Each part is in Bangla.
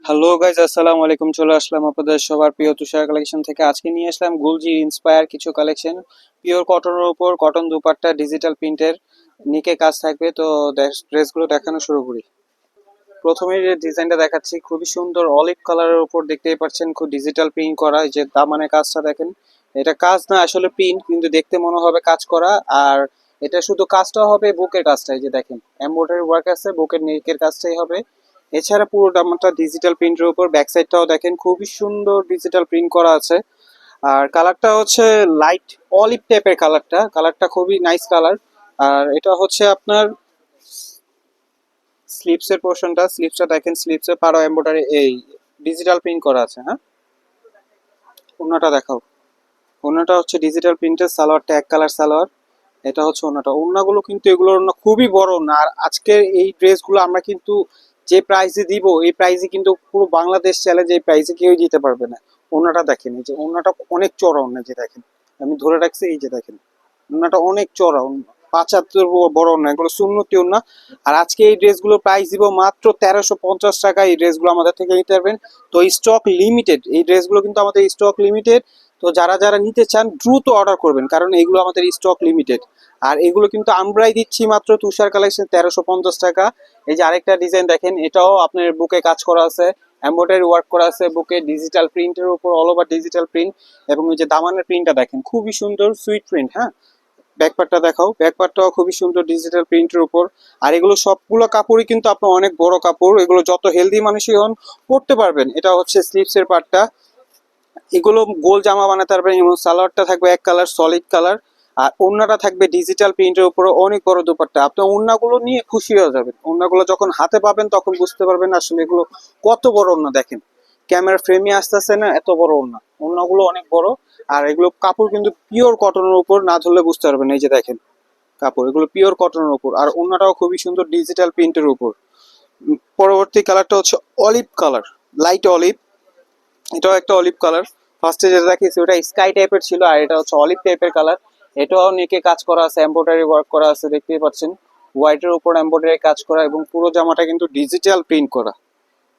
হ্যালো গাইজ, আসসালামু আলাইকুম। চলে আসলাম আপনাদের সবার প্রিয় তুষার কালেকশন থেকে। আজকে নিয়ে আসলাম গুলজি ইন্সপায়ার কিছু কালেকশন। পিওর কটনের উপর কটন দুপাট্টা ডিজিটাল প্রিন্টের নিকে কাজ থাকবে। তো ড্রেসগুলো দেখানো শুরু করি। প্রথমে যে ডিজাইনটা দেখাচ্ছি খুবই সুন্দর অলিভ কালারের উপর, দেখতেই পাচ্ছেন খুব ডিজিটাল প্রিন্ট করা। এই যে দামানে কাজটা দেখেন, এটা কাজ না আসলে প্রিন্ট, কিন্তু দেখতে মনে হবে কাজ করা। আর এটা শুধু কাজটা হবে বুকের কাজটা, এই যে দেখেন এমব্রয়ডারি ওয়ার্ক আছে, বুকের নেকের কাজটাই হবে। এছাড়া পুরো দামটা ডিজিটাল প্রিন্টের উপর। ব্যাক সাইডটাও দেখেন খুবই সুন্দর ডিজিটাল প্রিন্ট করা আছে। আর কালারটা হচ্ছে লাইট অলিভ টাইপের কালারটা, কালারটা খুবই নাইস কালার। আর এটা হচ্ছে আপনার স্লিপসের পোর্শনটা, স্লিপসটা দেখেন, স্লিপসে পারো এমব্রয়ডারি এই ডিজিটাল প্রিন্ট করা আছে। হ্যাঁ, ওন্নাটা দেখাও। ওন্নাটা হচ্ছে ডিজিটাল প্রিন্টের, সালোয়ারটা এক কালার সালোয়ার। এটা হচ্ছে ওন্নাটা। ওন্নাগুলো কিন্তু এগুলোর ওন্না খুবই বড় ওন্না। আর আজকের এই ড্রেসগুলো আমরা কিন্তু যে প্রাইসে দিব, এই প্রাইসে কিন্তু পুরো বাংলাদেশ চ্যালেঞ্জ এই প্রাইসে কেউ দিতে পারবে না। ওন্নাটা দেখেন, এই যে ওন্নাটা অনেক চড়া ওন্না, যে দেখেন আমি ধরে রাখছি, এই যে দেখেন ওন্নাটা অনেক চড়া ওন্না, 75 বড় ওন্না, এগুলো সুন্নতি ওন্না। আর আজকে এই ড্রেসগুলো প্রাইস দিব মাত্র 1350 টাকা। এই ড্রেসগুলো আমাদের থেকে নিতে পারবেন। তো স্টক লিমিটেড, এই ড্রেসগুলো কিন্তু আমাদের স্টক লিমিটেড। তো যারা যারা নিতে চান দ্রুত অর্ডার করবেন, কারণ এগুলো আমাদের স্টক লিমিটেড। আর এগুলো কিন্তু আমরাই দিচ্ছি মাত্র তুষার কালেকশন 1350 টাকা। এই যে আরেকটা ডিজাইন দেখেন, এটাও আপনার বুকে কাজ করা আছে, এমব্রয়ডারি ওয়ার্ক করা আছে, বুকে ডিজিটাল প্রিন্টের উপর অল ওভার ডিজিটাল প্রিন্ট। এবং এই যে দামানের প্রিন্টটা দেখেন খুবই সুন্দর সুইট প্রিন্ট। হ্যাঁ, ব্যাকপার্টটা দেখাও, ব্যাকপার্টটাও খুবই সুন্দর ডিজিটাল প্রিন্টের উপর। আর এগুলো সবগুলো কাপড়ই কিন্তু আপনার অনেক বড় কাপড়, এগুলো যত হেলদি মানুষই হন পরতে পারবেন। এটা হচ্ছে স্লিপসের পার্টটা। এগুলো গোল জামা বানাতে পারবেন, এবং সালোয়ারটা থাকবে এক কালার সলিড কালার। আর ওড়নাটা থাকবে ডিজিটাল প্রিন্টের উপরে অনেক বড় দুপাট্টা। আপনি ওড়নাগুলো নিয়ে খুশি হয়ে যাবেন। ওড়নাগুলো যখন হাতে পাবেন তখন বুঝতে পারবেন আসলে এগুলো কত বড় ওড়না। দেখেন ক্যামেরা ফ্রেমে আসতেছে না, এত বড় ওড়না, ওড়নাগুলো অনেক বড়। আর এগুলো কাপড় কিন্তু পিওর কটনের উপর, না ধরলে বুঝতে পারবেন। এই যে দেখেন কাপড়, এগুলো পিওর কটনের উপর। আর ওড়নাটাও খুবই সুন্দর ডিজিটাল প্রিন্টের উপর। পরবর্তী কালারটা হচ্ছে অলিভ কালার, লাইট অলিভ। এটাও একটা অলিভ কালার। ফার্স্টে যেটা দেখিয়েছি ওটা স্কাই টাইপের ছিল, আর এটা হচ্ছে অলিভ টাইপের কালার। এটাও নেকে কাজ করা আছে, এমব্রয়ডারি ওয়ার্ক করা আছে, দেখতেই পাচ্ছেন হোয়াইটের উপর এমব্রয়ডারি কাজ করা, এবং পুরো জামাটা কিন্তু ডিজিটাল প্রিন্ট করা।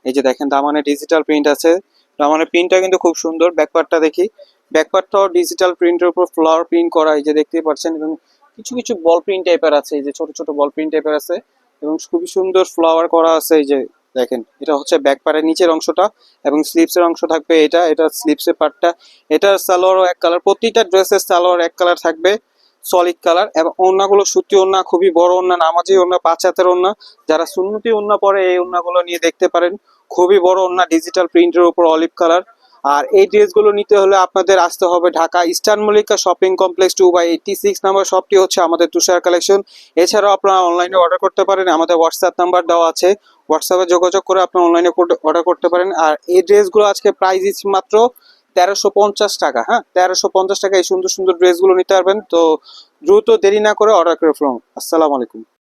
এই যে দেখেন দামানে ডিজিটাল প্রিন্ট আছে, দামানের প্রিন্টটা কিন্তু খুব সুন্দর। ব্যাকপার্টটা দেখি, ব্যাকপার্টটাও ডিজিটাল প্রিন্টের উপর ফ্লাওয়ার প্রিন্ট করা, এই যে দেখতেই পাচ্ছেন। এবং কিছু কিছু বল প্রিন্ট টাইপের আছে, এই যে ছোট ছোট বল প্রিন্ট টাইপের আছে, এবং খুবই সুন্দর ফ্লাওয়ার করা আছে। এই যে দেখেন এটা হচ্ছে ব্যাক পার্টের নিচের অংশটা, এবং স্লিপসের অংশ থাকবে এটা, এটা স্লিপসের পার্টটা। এটার সালোয়ারও এক কালার, প্রতিটা ড্রেসের সালোয়ার এক কালার থাকবে, সলিড কালার। এবং ওড়নাগুলো সুতি ওড়না, খুবই বড় ওড়না, নামাজি ওড়না, 5 হাতের ওড়না। যারা সুন্নতি ওড়না পরে এই ওড়নাগুলো নিয়ে দেখতে পারেন। খুবই বড় ওড়না, ডিজিটাল প্রিন্টের উপর অলিভ কালার। আর এই ড্রেসগুলো নিতে হলে আপনাদের আসতে হবে Dhaka Eastern Mallika shopping complex 2/86 number শপটি হচ্ছে আমাদের তুষার কালেকশন। এছাড়াও আপনারা অনলাইনে অর্ডার করতে পারেন, আমাদের হোয়াটসঅ্যাপ নাম্বার দেওয়া আছে, হোয়াটসঅ্যাপে যোগাযোগ করে আপনি অনলাইনে অর্ডার করতে পারেন। আর এই ড্রেসগুলো আজকে প্রাইস দিচ্ছি মাত্র 1350 টাকা। হ্যাঁ, 1350 টাকা এই সুন্দর সুন্দর ড্রেসগুলো নিতে পারবেন। তো দ্রুত দেরি না করে অর্ডার করে ফেলুন। আসসালামু আলাইকুম।